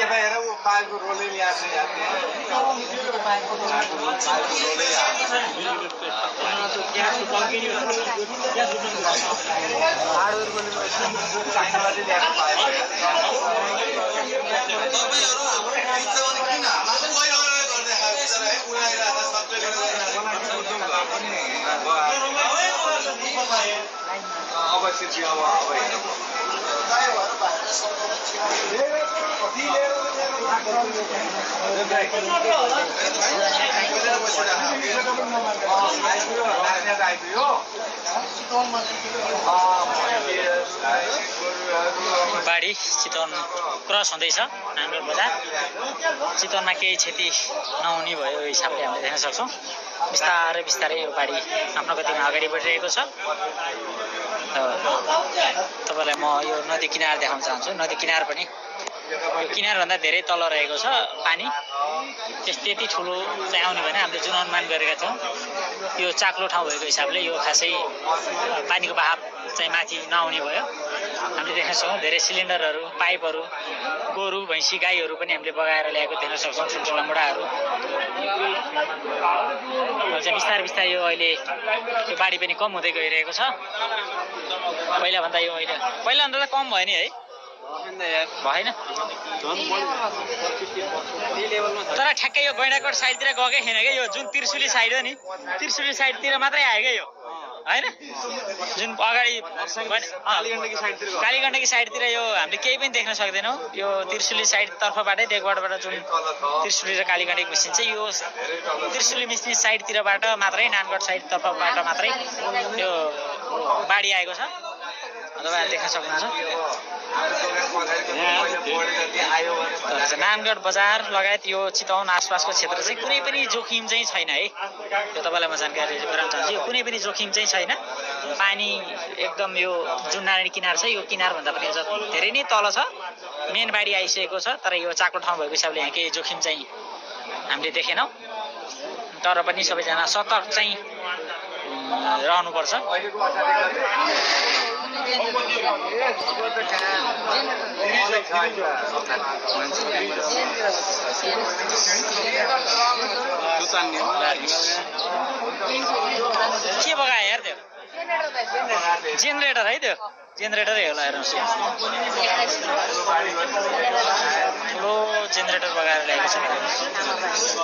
यता हेर ऊ पाएको रोलै ल्याएको छ यहाँ बाढी चितवन क्रस हुँदैछ नानगढ बजार। चितवनमा केही क्षति नहुने भयो हिसाबले हामीले देख्न सक्छौँ। बिस्तारै बिस्तारै यो बाढी आफ्नो गतिमा अगाडि बढिरहेको छ। तपाईलाई म यो नदी किनार देखाउन चाहन्छु। नदी किनार पनि यो किनारभन्दा धेरै तल रहेको छ पानी। त्यति ठुलो चाहिँ आउने भने हामीले जुन अनुमान गरेका थियौँ यो चाक्लो ठाउँ भएको हिसाबले यो खासै पानीको बहाव चाहिँ माथि नआउने भयो। हामीले देख्न सक्छौँ धेरै सिलिन्डरहरू, पाइपहरू, गोरु, भैँसी, गाईहरू पनि हामीले बगाएर ल्याएको देख्न सक्छौँ। ठुल्ठुला मुढाहरू चाहिँ बिस्तारै बिस्तारै यो अहिले यो बाढी पनि कम हुँदै गइरहेको छ। पहिलाभन्दा यो अहिले पहिलाभन्दा त कम भयो नि है, भएन? तर ठ्याक्कै यो गैँडाकोट साइडतिर गएकै छैन क्या। यो जुन त्रिशुली साइड हो नि, त्रिशुली साइडतिर मात्रै आयो क्या यो, होइन? जुन अगाडि कालीगण्डकी साइडतिर यो हामीले केही पनि देख्न सक्दैनौँ। यो त्रिशुली साइड तर्फबाटै देखबाटबाट जुन त्रिशुली र कालीगण्डकी मिसिन्छ, यो त्रिशुली मिसिने साइडतिरबाट मात्रै, नानगढ साइड तर्फबाट मात्रै यो बाढी आएको छ। तपाईहरु देख्न सक्नुहुन्छ। नानगढ बजार लगायत यो चितवन आसपासको क्षेत्र चाहिँ कुनै पनि जोखिम चाहिँ छैन है। यो तपाईलाई म जानकारी गराउन चाहन्छु। यो कुनै पनि जोखिम चाहिँ छैन। पानी एकदम यो जुन नारायणी किनार छ यो किनारभन्दा पनि अझ धेरै नै तल छ। मेन बाढी आइसकेको छ, तर यो चाक्लो ठाउँ भएको हिसाबले यहाँ केही जोखिम चाहिँ हामीले देखेनौँ। तर पनि सबैजना सतर्क चाहिँ रहनुपर्छ। के बगायो यार त्यो? जेनरेटर है, त्यो जेनरेटरै होला हेर्नुहोस्। ठुलो जेनरेटर बगाएर ल्याएको छ।